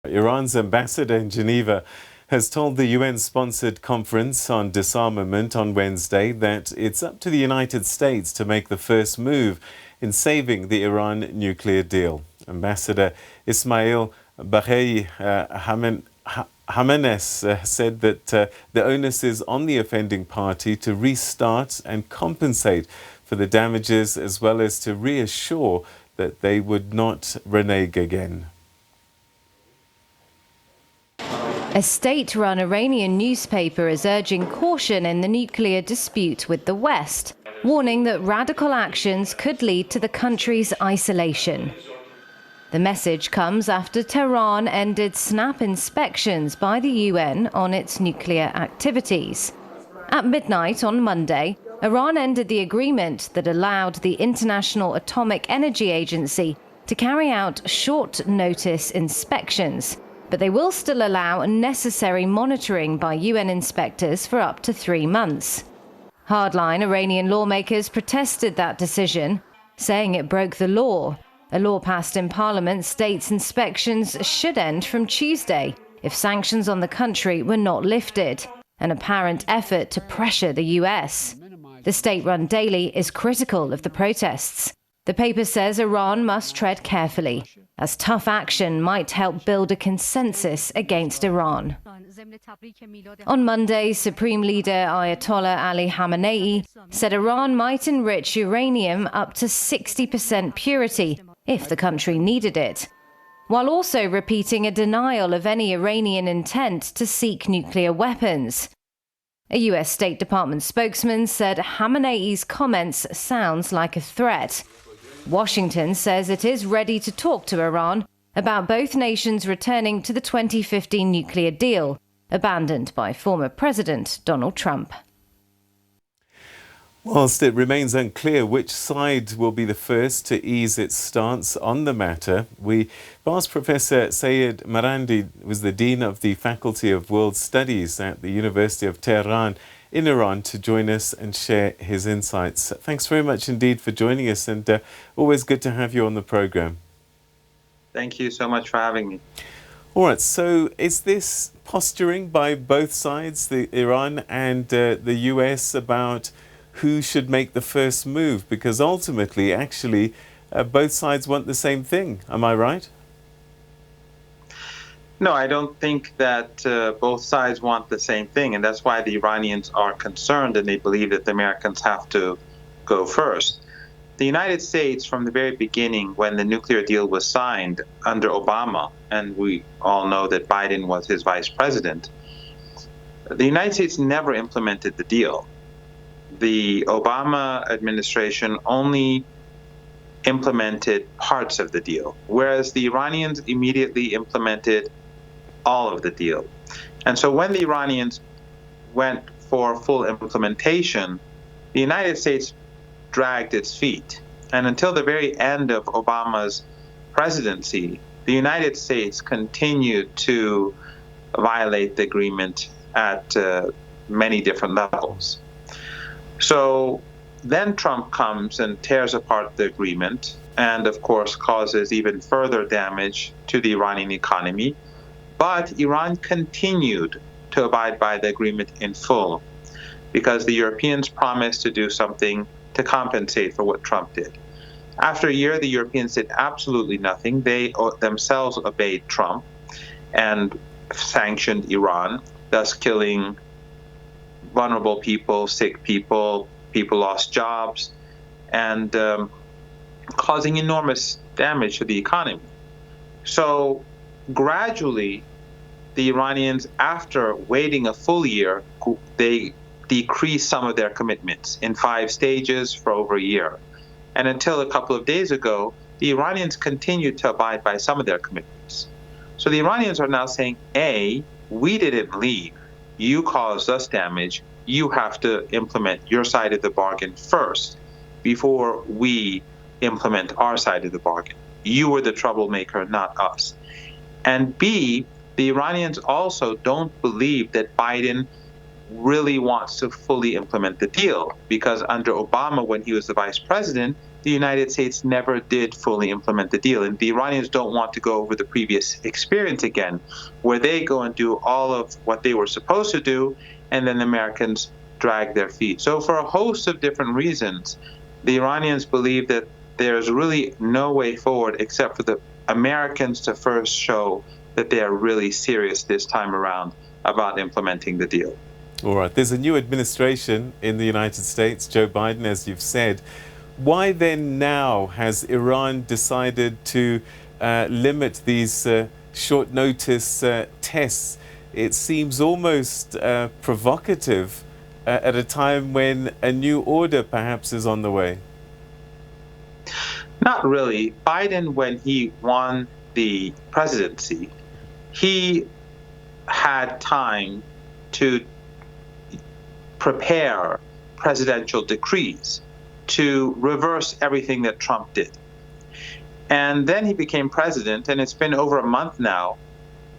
Iran's ambassador in Geneva has told the UN-sponsored conference on disarmament on Wednesday that it's up to the United States to make the first move in saving the Iran nuclear deal. Ambassador Ismail Baghei Hamenes said that the onus is on the offending party to restart and compensate for the damages, as well as to reassure that they would not renege again. A state-run Iranian newspaper is urging caution in the nuclear dispute with the West, warning that radical actions could lead to the country's isolation. The message comes after Tehran ended snap inspections by the UN on its nuclear activities. At midnight on Monday, Iran ended the agreement that allowed the International Atomic Energy Agency to carry out short-notice inspections, but they will still allow necessary monitoring by UN inspectors for up to 3 months. Hardline Iranian lawmakers protested that decision, saying it broke the law. A law passed in Parliament states inspections should end from Tuesday if sanctions on the country were not lifted, an apparent effort to pressure the US. The state-run daily is critical of the protests. The paper says Iran must tread carefully, as tough action might help build a consensus against Iran. On Monday, Supreme Leader Ayatollah Ali Khamenei said Iran might enrich uranium up to 60% purity if the country needed it, while also repeating a denial of any Iranian intent to seek nuclear weapons. A US State Department spokesman said Khamenei's comments sounds like a threat. Washington says it is ready to talk to Iran about both nations returning to the 2015 nuclear deal, abandoned by former President Donald Trump. Whilst it remains unclear which side will be the first to ease its stance on the matter, we've asked Professor Seyed Marandi, who is the Dean of the Faculty of World Studies at the University of Tehran in Iran, to join us and share his insights. Thanks very much indeed for joining us, and always good to have you on the program. Thank you so much for having me. All right, so is this posturing by both sides, the Iran and the US, about who should make the first move? Because ultimately, actually, both sides want the same thing. Am I right? No, I don't think that both sides want the same thing, and that's why the Iranians are concerned and they believe that the Americans have to go first. The United States, from the very beginning, when the nuclear deal was signed under Obama, and we all know that Biden was his vice president, the United States never implemented the deal. The Obama administration only implemented parts of the deal, whereas the Iranians immediately implemented all of the deal. And so when the Iranians went for full implementation, the United States dragged its feet. And until the very end of Obama's presidency, the United States continued to violate the agreement at many different levels. So then Trump comes and tears apart the agreement and, of course, causes even further damage to the Iranian economy. But Iran continued to abide by the agreement in full because the Europeans promised to do something to compensate for what Trump did. After a year, the Europeans did absolutely nothing. They themselves obeyed Trump and sanctioned Iran, thus killing vulnerable people, sick people, people lost jobs, and causing enormous damage to the economy. So gradually, the Iranians, after waiting a full year, they decreased some of their commitments in 5 stages for over a year. And until a couple of days ago, the Iranians continued to abide by some of their commitments. So the Iranians are now saying, A, we didn't leave. You caused us damage. You have to implement your side of the bargain first before we implement our side of the bargain. You were the troublemaker, not us. And B, the Iranians also don't believe that Biden really wants to fully implement the deal, because under Obama, when he was the vice president, the United States never did fully implement the deal. And the Iranians don't want to go over the previous experience again, where they go and do all of what they were supposed to do, and then the Americans drag their feet. So for a host of different reasons, the Iranians believe that there's really no way forward except for the Americans to first show that they are really serious this time around about implementing the deal. All right. There's a new administration in the United States, Joe Biden, as you've said. Why then now has Iran decided to limit these short notice tests? It seems almost provocative at a time when a new order perhaps is on the way. Not really. Biden, when he won the presidency, he had time to prepare presidential decrees to reverse everything that Trump did. And then he became president, and it's been over a month now,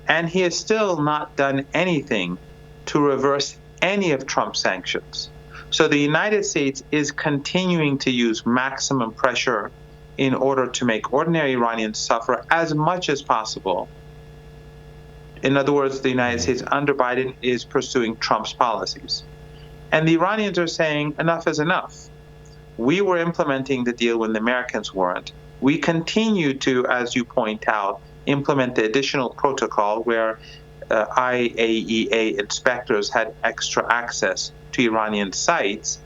and he has still not done anything to reverse any of Trump's sanctions. So the United States is continuing to use maximum pressure in order to make ordinary Iranians suffer as much as possible. In other words, the United States under Biden is pursuing Trump's policies. And the Iranians are saying enough is enough. We were implementing the deal when the Americans weren't. We continue to, as you point out, implement the additional protocol where IAEA inspectors had extra access to Iranian sites.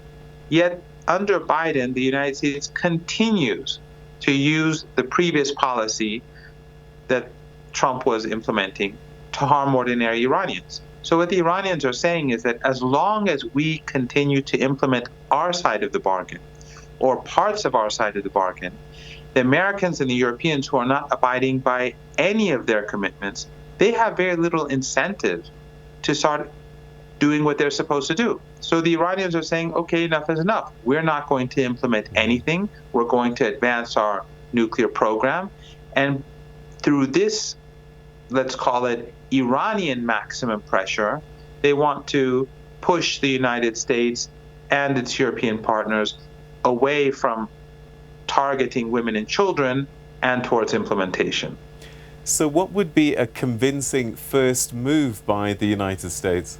Yet under Biden, the United States continues to use the previous policy that Trump was implementing to harm ordinary Iranians. So what the Iranians are saying is that as long as we continue to implement our side of the bargain, or parts of our side of the bargain, the Americans and the Europeans who are not abiding by any of their commitments, they have very little incentive to start doing what they're supposed to do. So the Iranians are saying, okay, enough is enough. We're not going to implement anything. We're going to advance our nuclear program. And through this, let's call it Iranian maximum pressure, they want to push the United States and its European partners away from targeting women and children and towards implementation. So what would be a convincing first move by the United States?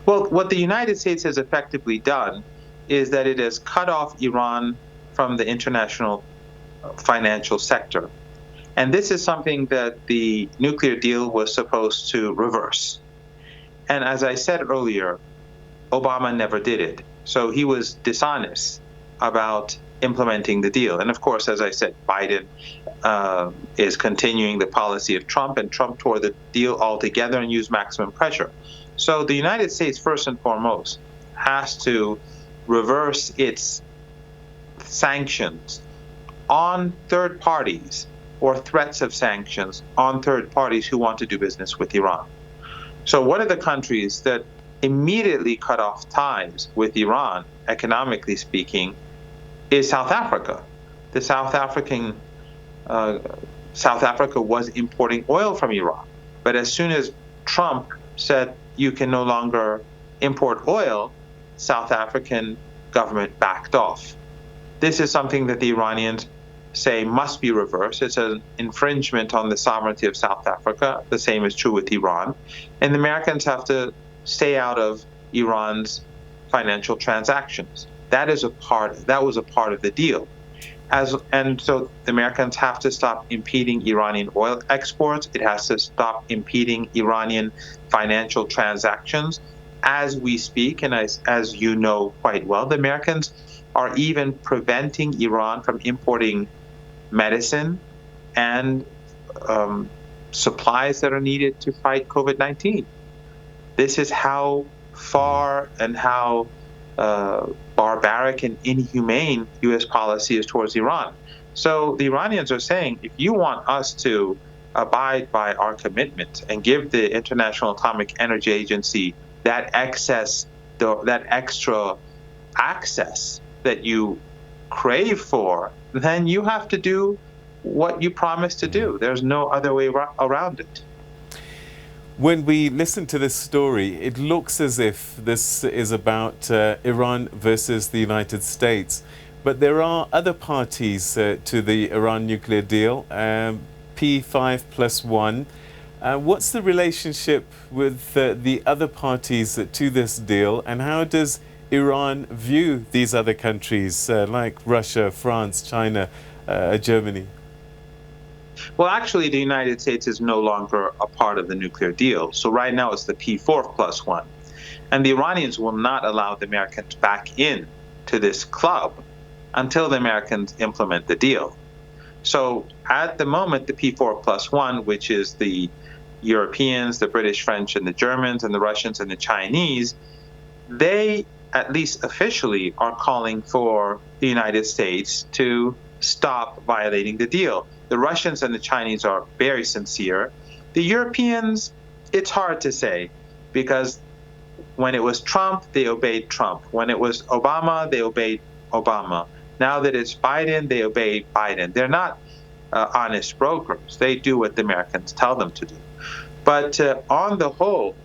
Well, what the United States has effectively done is that it has cut off Iran from the international financial sector. And this is something that the nuclear deal was supposed to reverse. And as I said earlier, Obama never did it. So he was dishonest about implementing the deal. And of course, as I said, Biden is continuing the policy of Trump, and Trump tore the deal altogether and used maximum pressure. So the United States, first and foremost, has to reverse its sanctions on third parties or threats of sanctions on third parties who want to do business with Iran. So one of the countries that immediately cut off ties with Iran, economically speaking, is South Africa. The South Africa was importing oil from Iran. But as soon as Trump said you can no longer import oil, South African government backed off. This is something that the Iranians say must be reversed. It's an infringement on the sovereignty of South Africa. The same is true with Iran. And the Americans have to stay out of Iran's financial transactions. That was a part of the deal. And so the Americans have to stop impeding Iranian oil exports. It has to stop impeding Iranian financial transactions. As we speak, and as you know quite well, the Americans are even preventing Iran from importing medicine and supplies that are needed to fight COVID-19. This is how far and how barbaric and inhumane U.S. policy is towards Iran. So the Iranians are saying, if you want us to abide by our commitments and give the International Atomic Energy Agency that extra access that you crave for, then you have to do what you promised to do. There's no other way around it. When we listen to this story, it looks as if this is about Iran versus the United States. But there are other parties to the Iran nuclear deal, P5+1. What's the relationship with the other parties to this deal, and how does Iran view these other countries like Russia, France, China, Germany? Well, actually, the United States is no longer a part of the nuclear deal. So right now it's the P4+1. And the Iranians will not allow the Americans back in to this club until the Americans implement the deal. So at the moment, the P4+1, which is the Europeans, the British, French, and the Germans, and the Russians and the Chinese, they, at least officially, are calling for the United States to stop violating the deal. The Russians and the Chinese are very sincere. The Europeans, it's hard to say, because when it was Trump, they obeyed Trump. When it was Obama, they obeyed Obama. Now that it's Biden, they obey Biden. They're not honest brokers. They do what the Americans tell them to do. But on the whole,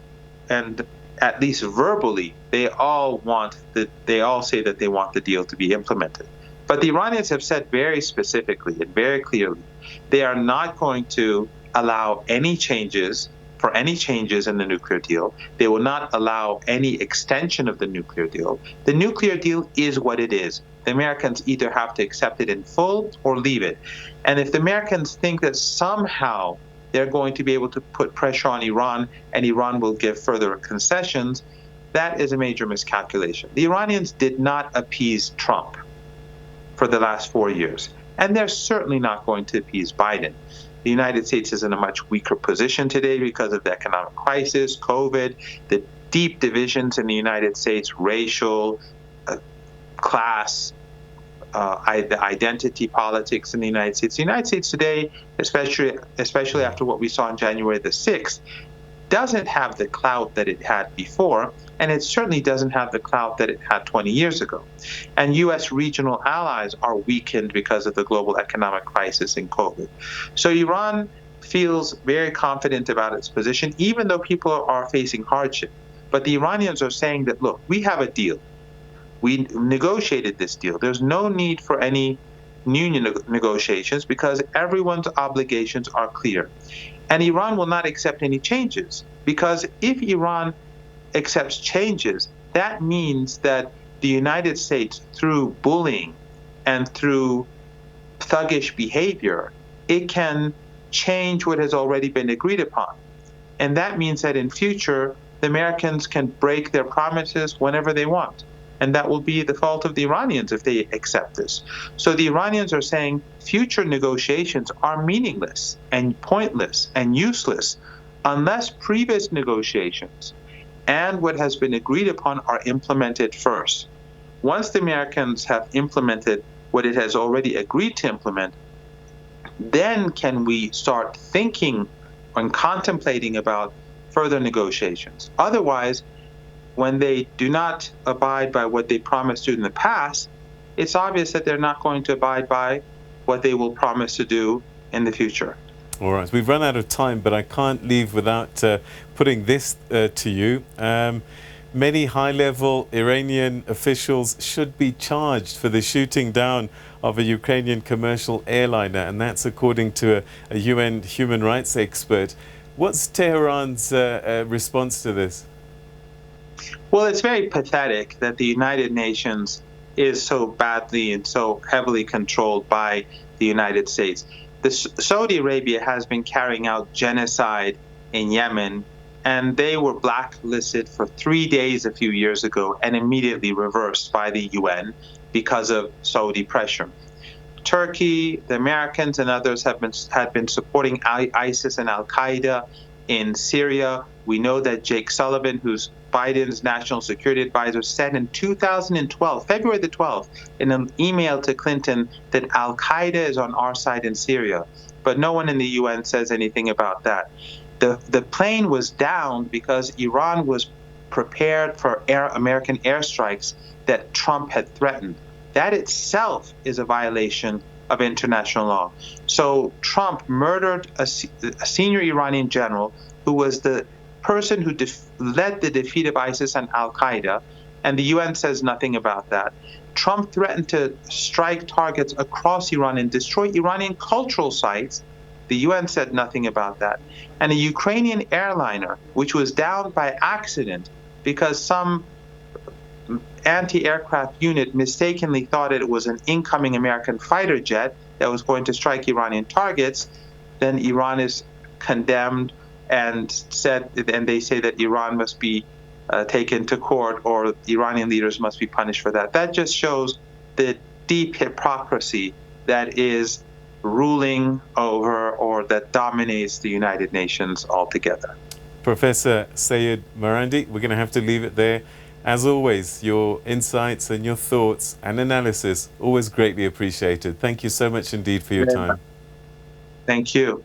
and at least verbally, they all say that they want the deal to be implemented. But the Iranians have said very specifically and very clearly, they are not going to allow any changes in the nuclear deal. They will not allow any extension of the nuclear deal. The nuclear deal is what it is. The Americans either have to accept it in full or leave it. And if the Americans think that somehow they're going to be able to put pressure on Iran and Iran will give further concessions, that is a major miscalculation. The Iranians did not appease Trump for the last 4 years, and they're certainly not going to appease Biden. The United States is in a much weaker position today because of the economic crisis, COVID, the deep divisions in the United States, racial, class, the identity politics in the United States. The United States today, especially after what we saw on January the 6th, doesn't have the clout that it had before, and it certainly doesn't have the clout that it had 20 years ago. And U.S. regional allies are weakened because of the global economic crisis and COVID. So Iran feels very confident about its position, even though people are facing hardship. But the Iranians are saying that, look, we have a deal. We negotiated this deal. There's no need for any new negotiations because everyone's obligations are clear. And Iran will not accept any changes, because if Iran accepts changes, that means that the United States, through bullying and through thuggish behavior, it can change what has already been agreed upon. And that means that in future, the Americans can break their promises whenever they want. And that will be the fault of the Iranians if they accept this. So the Iranians are saying future negotiations are meaningless and pointless and useless unless previous negotiations and what has been agreed upon are implemented first. Once the Americans have implemented what it has already agreed to implement, then can we start thinking and contemplating about further negotiations. Otherwise, when they do not abide by what they promised to do in the past, it's obvious that they're not going to abide by what they will promise to do in the future. All right, we've run out of time, but I can't leave without putting this to you. Many high-level Iranian officials should be charged for the shooting down of a Ukrainian commercial airliner, and that's according to a UN human rights expert. What's Tehran's response to this? Well, it's very pathetic that the United Nations is so badly and so heavily controlled by the United States. Saudi Arabia has been carrying out genocide in Yemen, and they were blacklisted for 3 days a few years ago and immediately reversed by the UN because of Saudi pressure. Turkey, the Americans, and others had been supporting ISIS and Al-Qaeda in Syria. We know that Jake Sullivan, who's Biden's national security advisor, said in 2012, February the 12th, in an email to Clinton that Al-Qaeda is on our side in Syria. But no one in the UN says anything about that. The plane was down because Iran was prepared for American airstrikes that Trump had threatened. That itself is a violation of international law. So Trump murdered a senior Iranian general who was the person who led the defeat of ISIS and Al-Qaeda, and the UN says nothing about that. Trump threatened to strike targets across Iran and destroy Iranian cultural sites. The UN said nothing about that. And a Ukrainian airliner, which was down by accident because some anti-aircraft unit mistakenly thought it was an incoming American fighter jet that was going to strike Iranian targets, then Iran is condemned and they say that Iran must be taken to court, or Iranian leaders must be punished for that. That just shows the deep hypocrisy that is ruling over, or that dominates, the United Nations altogether. Professor Seyed Marandi, we're going to have to leave it there. As always, your insights and your thoughts and analysis, always greatly appreciated. Thank you so much indeed for your time. Thank you.